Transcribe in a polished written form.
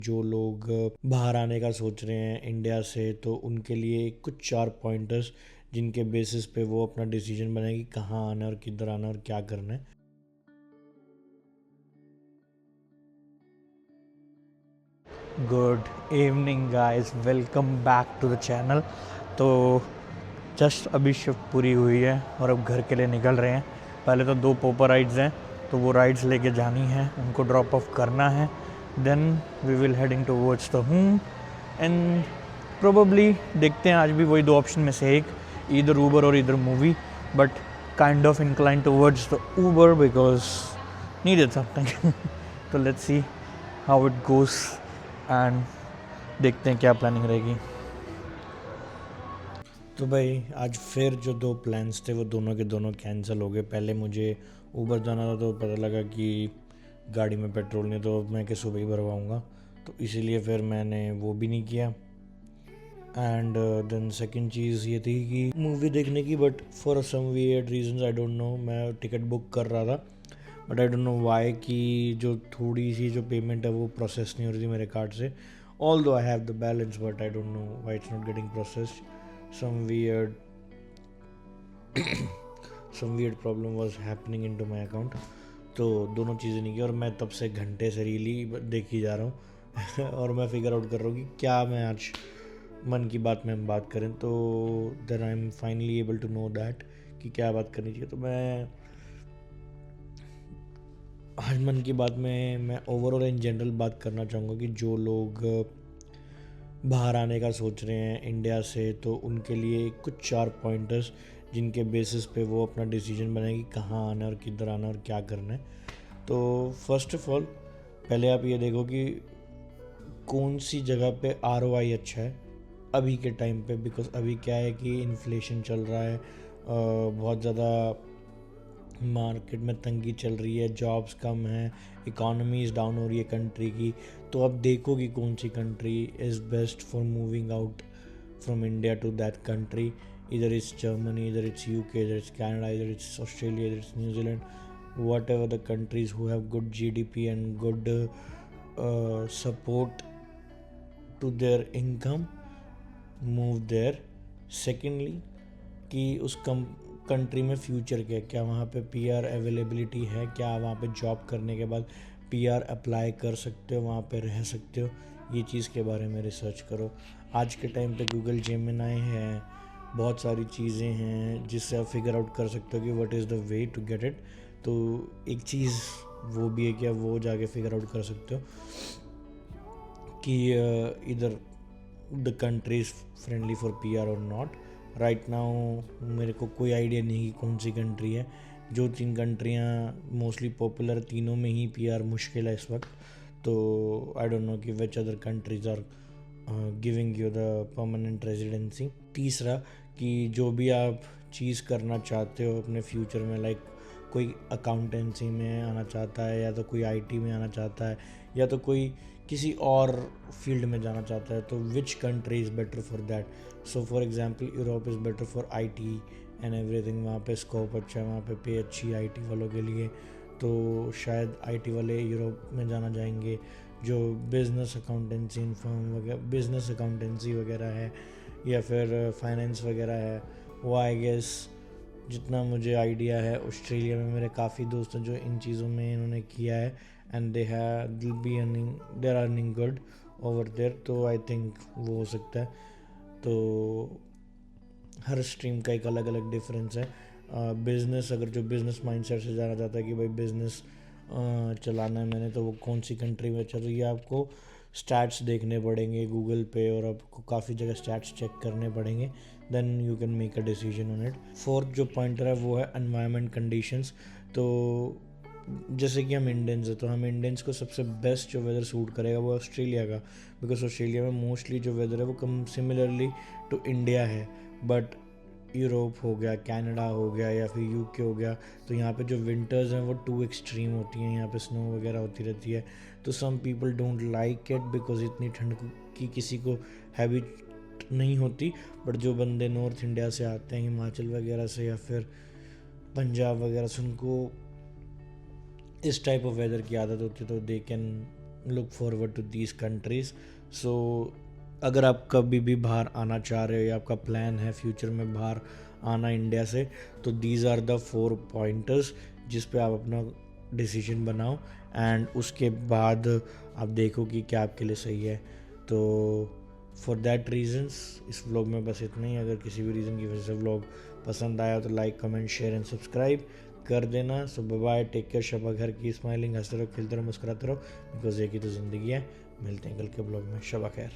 जो लोग बाहर आने का सोच रहे हैं इंडिया से, तो उनके लिए कुछ 4 पॉइंटर्स जिनके बेसिस पे वो अपना डिसीजन बनाए कि कहाँ आना है और किधर आना है और क्या करना है। Good evening guys, welcome back to the channel. तो जस्ट अभी शिफ्ट पूरी हुई है और अब घर के लिए निकल रहे हैं। पहले तो 2 पोपर राइड्स हैं, तो वो राइड्स लेके जानी है, उनको ड्रॉप ऑफ करना है। Then we will heading towards the home and probably देखते हैं, आज भी वही 2 ऑप्शन में से एक, ईदर ऊबर और either movie, but kind of incline towards the Uber because needed something. तो let's see how it goes and देखते हैं क्या प्लानिंग रहेगी। तो भाई आज फिर जो 2 प्लान्स थे वो दोनों के दोनों कैंसिल हो गए। पहले मुझे ऊबर जाना था, तो पता लगा कि गाड़ी में पेट्रोल नहीं, तो मैं कि सुबह ही भरवाऊँगा, तो इसीलिए फिर मैंने वो भी नहीं किया। एंड देन सेकंड चीज़ ये थी कि मूवी देखने की, but for some weird reasons I don't know, मैं टिकट बुक कर रहा था but I don't know why कि जो थोड़ी सी जो पेमेंट है वो प्रोसेस नहीं हो रही थी मेरे कार्ड से। Although I have the balance but I don't know why it's not getting processed. some weird some weird problem was happening into my account। तो दोनों चीज़ें नहीं की और मैं तब से घंटे से रीली देखी जा रहा हूँ और मैं फिगर आउट कर रहा हूँ कि क्या मैं आज मन की बात में हम बात करें। तो then I am finally able to know that कि क्या बात करनी चाहिए। तो मैं आज मन की बात में मैं ओवरऑल इन जनरल बात करना चाहूँगा कि जो लोग बाहर आने का सोच रहे हैं इंडिया से, तो उनके लिए कुछ 4 पॉइंटर्स जिनके बेसिस पे वो अपना डिसीजन बनाए कि कहाँ आना है और किधर आना है और क्या करना है। तो फर्स्ट ऑफ ऑल पहले आप ये देखो कि कौन सी जगह पे ROI अच्छा है अभी के टाइम पे, बिकॉज अभी क्या है कि इन्फ्लेशन चल रहा है, बहुत ज़्यादा मार्केट में तंगी चल रही है, जॉब्स कम हैं, इकॉनमीज डाउन हो रही है कंट्री की। तो अब देखो कि कौन सी country is best for moving out from India to that country. इधर इट्स जर्मनी, इधर इट्स UK, इधर इट्स कैनेडा, इधर इट्स ऑस्ट्रेलिया, इधर it's New Zealand, whatever the countries who have good GDP and good support to their income, move there। secondly कि उस country में future क्या वहाँ पे PR अवेलेबिलिटी है, क्या वहाँ पे जॉब करने के बाद PR अप्लाई कर सकते हो, वहाँ पे रह सकते हो, ये चीज़ के बारे में रिसर्च करो। आज के टाइम पे गूगल जेमिनाई है, बहुत सारी चीज़ें हैं जिससे आप फिगर आउट कर सकते हो कि what is the way to get it. तो एक चीज़ वो भी है कि आप वो जाके फिगर आउट कर सकते हो कि इधर the country is friendly for PR और नॉट। राइट नाउ मेरे को कोई आइडिया नहीं कि कौन सी कंट्री है। जो 3 कंट्रियाँ मोस्टली पॉपुलर, तीनों में ही PR मुश्किल है इस वक्त। तो आई डोंट नो कि which other countries are giving you the permanent residency. तीसरा कि जो भी आप चीज़ करना चाहते हो अपने फ्यूचर में, लाइक कोई अकाउंटेंसी में आना चाहता है, या तो कोई IT में आना चाहता है, या तो कोई किसी और फील्ड में जाना चाहता है, तो which country is better for that. So for example Europe is better for IT and everything. वहाँ पे स्कोप अच्छा है, वहाँ पे अच्छी IT वालों के लिए, तो शायद IT वाले यूरोप में जाना जाएंगे। जो बिज़नेस अकाउंटेंसी फर्म वगैरह, बिज़नेस अकाउंटेंसी वगैरह है, या फिर फाइनेंस वगैरह है, वो आई गेस जितना मुझे आइडिया है ऑस्ट्रेलिया में मेरे काफ़ी दोस्त हैं जो इन चीज़ों में इन्होंने किया है, and they are earning good over there. तो आई थिंक वो हो सकता है। तो हर स्ट्रीम का एक अलग अलग डिफरेंस है। बिज़नेस, अगर जो बिज़नेस माइंडसेट से जाना चाहता है कि भाई बिज़नेस चलाना है मैंने, तो वो कौन सी कंट्री में अच्छा, तो ये आपको स्टैट्स देखने पड़ेंगे गूगल पे, और आपको काफ़ी जगह स्टैट्स चेक करने पड़ेंगे, then you can make a decision on it. Fourth जो पॉइंटर है वो है एनवायरनमेंट कंडीशंस। तो जैसे कि हम इंडियंस हैं, तो हम इंडियंस को सबसे बेस्ट जो वेदर सूट करेगा वो ऑस्ट्रेलिया का, बिकॉज ऑस्ट्रेलिया में मोस्टली जो वेदर है वो कम सिमिलरली टू इंडिया है। बट यूरोप हो गया, कनाडा हो गया, या फिर UK हो गया, तो यहाँ पे जो विंटर्स हैं वो टू एक्सट्रीम होती हैं, यहाँ पे स्नो वगैरह होती रहती है। तो some people don't like it because इतनी ठंड की किसी को हैबिट नहीं होती। बट जो बंदे नॉर्थ इंडिया से आते हैं, हिमाचल वगैरह से या फिर पंजाब वगैरह से, उनको इस टाइप ऑफ वेदर की आदत होती है, तो they can look forward to these countries. So अगर आप कभी भी बाहर आना चाह रहे हो या आपका प्लान है फ्यूचर में बाहर आना इंडिया से, तो दीज आर द 4 पॉइंटर्स जिस पे आप अपना डिसीजन बनाओ एंड उसके बाद आप देखो कि क्या आपके लिए सही है। तो फॉर दैट रीजंस इस व्लॉग में बस इतना ही। अगर किसी भी रीज़न की वजह से व्लॉग पसंद आया तो like comment share and subscribe कर देना। सो bye bye, take care, Shaba घर की स्माइलिंग, हंसते रहो, खेलते रहो, मुस्कुराते रहो, बिकॉज एक ही तो ज़िंदगी है। मिलते हैं कल के ब्लॉग में। शबा खैर।